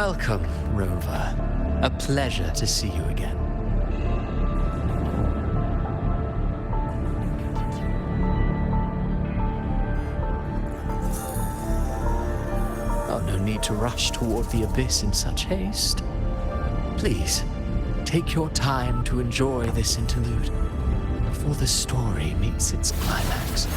Welcome, Rover. A pleasure to see you again. Oh, no need to rush toward the abyss in such haste. Please, take your time to enjoy this interlude before the story meets its climax.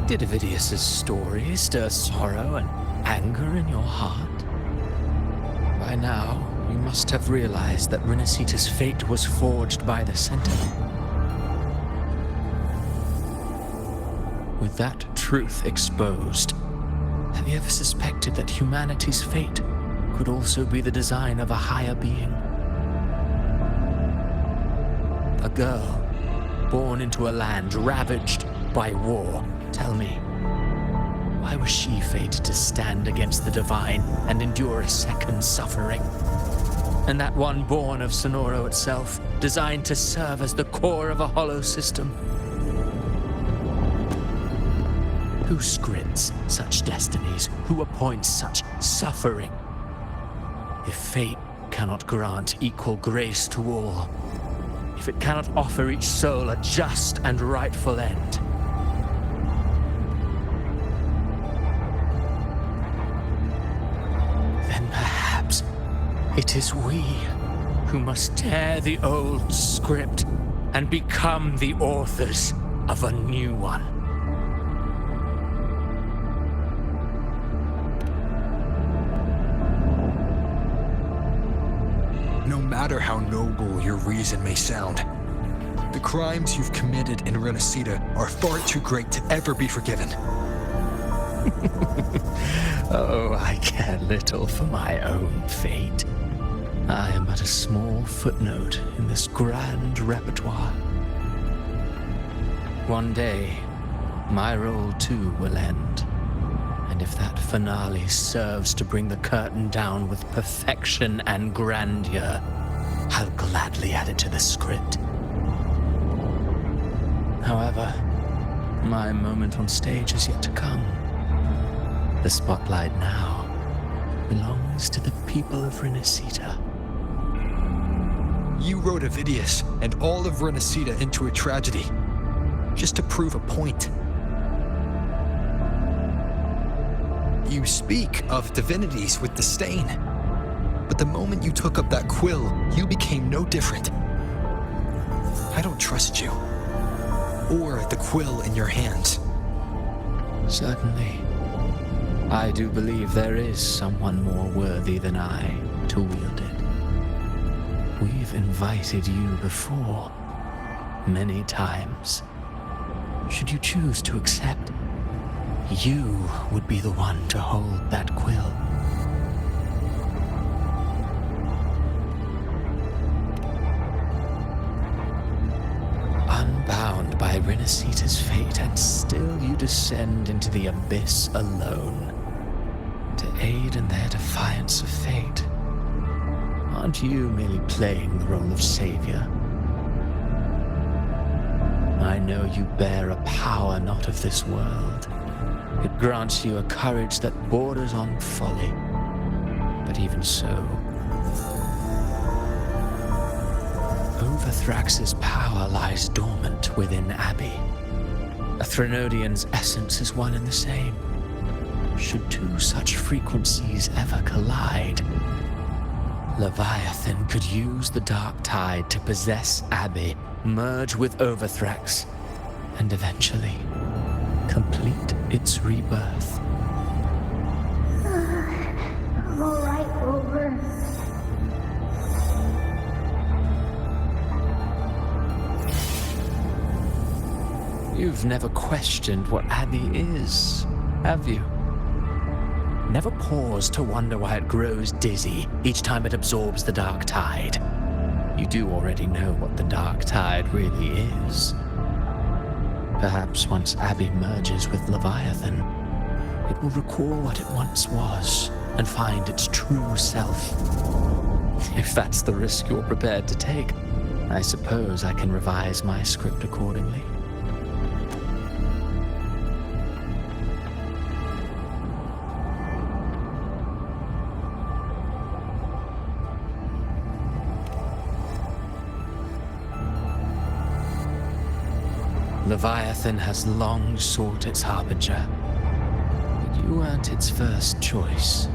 Did Ovidius's story stir sorrow and anger in your heart? By now, you must have realized that Renacita's fate was forged by the Sentinel. With that truth exposed, have you ever suspected that humanity's fate could also be the design of a higher being? A girl born into a land ravaged by war. Tell me, why was she fated to stand against the divine and endure a second suffering? And that one born of Sonoro itself, designed to serve as the core of a hollow system? Who scripts such destinies? Who appoints such suffering? If fate cannot grant equal grace to all, if it cannot offer each soul a just and rightful end, then perhaps it is we who must tear the old script and become the authors of a new one. No matter how noble your reason may sound, the crimes you've committed in Renacita are far too great to ever be forgiven. Oh, I care little for my own fate. I am but a small footnote in this grand repertoire. One day, my role too will end. And if that finale serves to bring the curtain down with perfection and grandeur, I'll gladly add it to the script. However, my moment on stage is yet to come. The spotlight now belongs to the people of Renacita. You wrote Ovidius and all of Renacita into a tragedy, just to prove a point. You speak of divinities with disdain, but the moment you took up that quill, you became no different. I don't trust you, or the quill in your hands. Certainly. I do believe there is someone more worthy than I to wield it. We've invited you before, many times. Should you choose to accept, you would be the one to hold that quill. Unbound by Renacita's fate, and still you descend into the abyss alone, to aid in their defiance of fate. Aren't you merely playing the role of savior? I know you bear a power not of this world. It grants you a courage that borders on folly. But even so, Overthrax's power lies dormant within Abby. A Threnodian's essence is one and the same. Should two such frequencies ever collide, Leviathan could use the dark tide to possess Abby, merge with Overthrax, and eventually complete its rebirth. I'm all right, Rover. You've never questioned what Abby is, have you? Never paused to wonder why it grows dizzy each time it absorbs the dark tide. You do already know what the dark tide really is. Perhaps once Abby merges with Leviathan, it will recall what it once was and find its true self. If that's the risk you're prepared to take, I suppose I can revise my script accordingly. Leviathan has long sought its harbinger, but you weren't its first choice.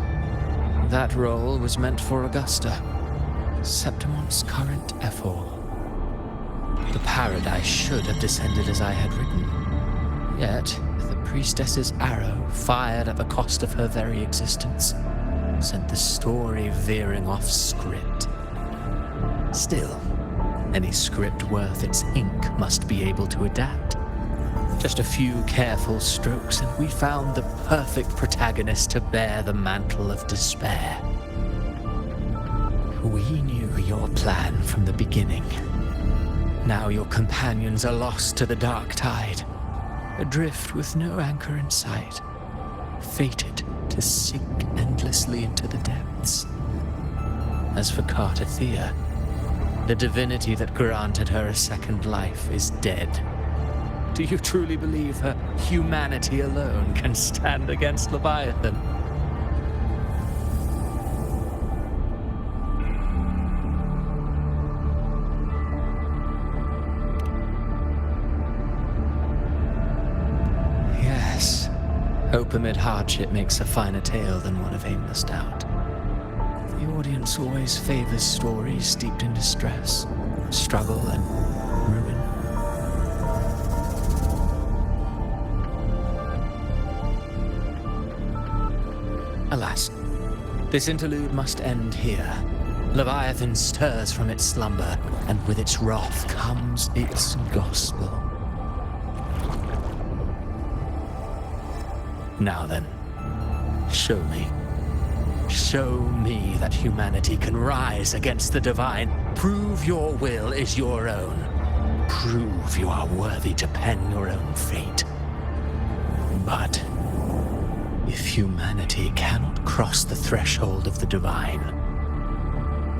That role was meant for Augusta, Septimon's current Ephor. The paradise should have descended as I had written. Yet, the priestess's arrow, fired at the cost of her very existence, sent the story veering off script. Still, any script worth its ink must be able to adapt. Just a few careful strokes and we found the perfect protagonist to bear the mantle of despair. We knew your plan from the beginning. Now your companions are lost to the dark tide, adrift with no anchor in sight, fated to sink endlessly into the depths. As for Cartathea, the divinity that granted her a second life is dead. Do you truly believe her humanity alone can stand against Leviathan? Yes, hope amid hardship makes a finer tale than one of aimless doubt. The audience always favors stories steeped in distress, struggle, and ruin. Alas, this interlude must end here. Leviathan stirs from its slumber, and with its wrath comes its gospel. Now then, show me. Show me that humanity can rise against the divine. Prove your will is your own. Prove you are worthy to pen your own fate. But if humanity cannot cross the threshold of the divine,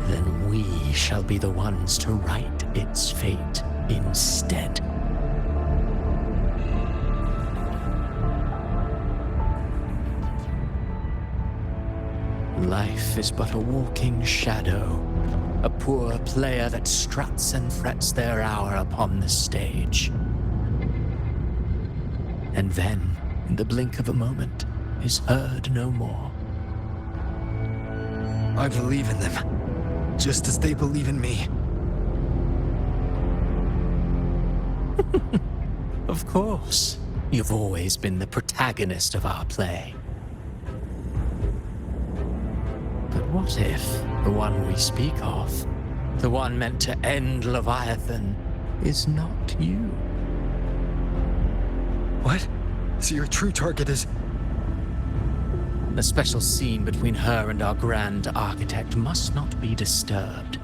then we shall be the ones to write its fate instead. Life is but a walking shadow, a poor player that struts and frets their hour upon the stage. And then, in the blink of a moment, is heard no more. I believe in them, just as they believe in me. Of course, you've always been the protagonist of our play. But what if the one we speak of, the one meant to end Leviathan, is not you? What? So your true target is... The special scene between her and our grand architect must not be disturbed.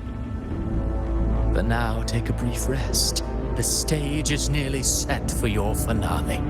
But now take a brief rest. The stage is nearly set for your finale.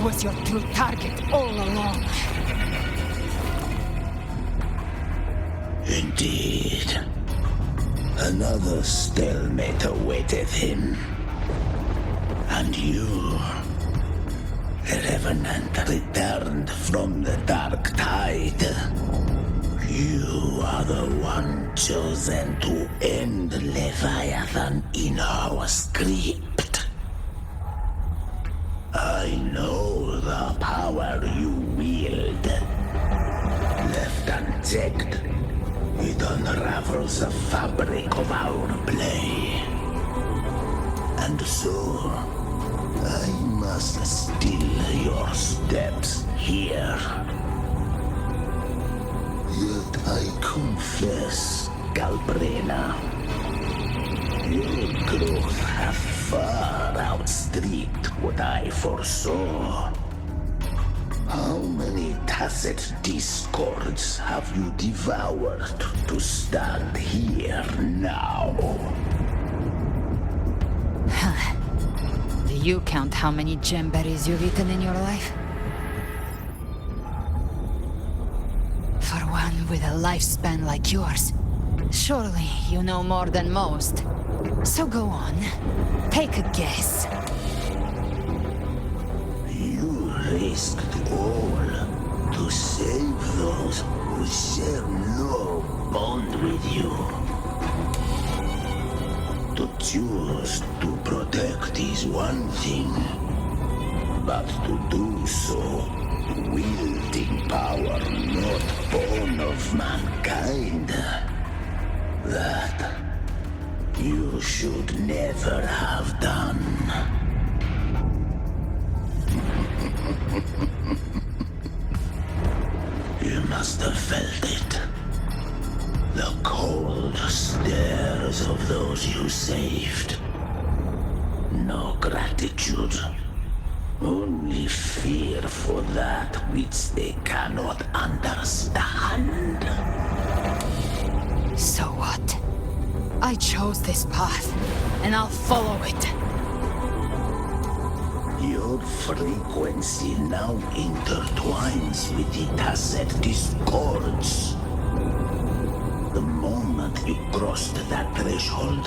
Was your true target all along. Indeed. Another stalemate awaited him. And you, the Revenant, returned from the dark tide. You are the one chosen to end Leviathan in our script. I know the power you wield. protect, it unravels the fabric of our play. And so, I must still your steps here. Yet I confess, Galbrena, your growth hath far outstripped what I foresaw. How many tacit discords have you devoured to stand here now? Do you count how many gemberries you've eaten in your life? For one with a lifespan like yours, surely you know more than most. So go on, take a guess. You risked all to save those who share no bond with you. To choose to protect is one thing, but to do so, wielding power not born of mankind, that you should never have done. You must have felt it. The cold stares of those you saved. No gratitude. Only fear for that which they cannot understand. So what? I chose this path, and I'll follow it. Your frequency now intertwines with the tacit discords. The moment you crossed that threshold,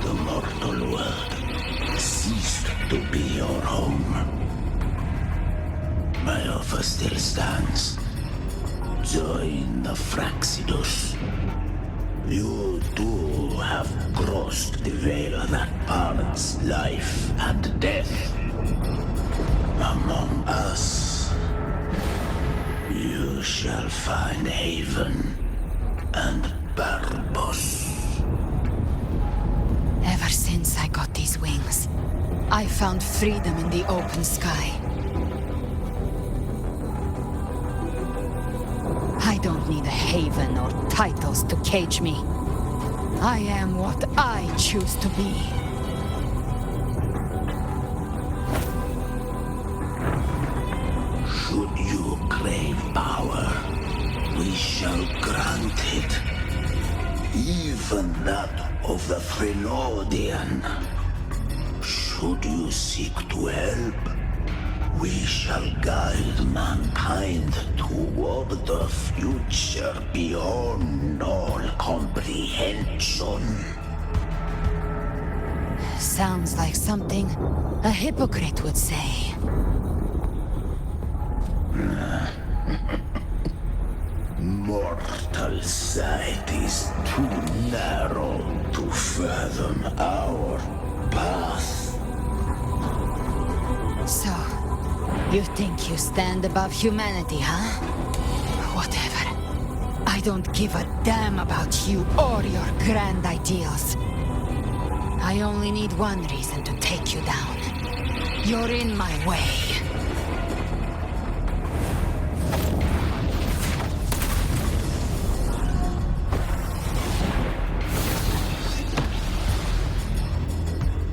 the mortal world ceased to be your home. My offer still stands. Join the Fraxidus. You too have crossed the veil that parts life and death. Among us, you shall find haven and purpose. Ever since I got these wings, I found freedom in the open sky. I don't need a haven or titles to cage me. I am what I choose to be. Should you crave power, we shall grant it. Even that of the Frelodian. Should you seek to help, we shall guide mankind toward the future beyond all comprehension. Sounds like something a hypocrite would say. Mortal sight is too narrow to fathom our path. So, you think you stand above humanity, huh? Whatever. I don't give a damn about you or your grand ideals. I only need one reason to take you down. You're in my way.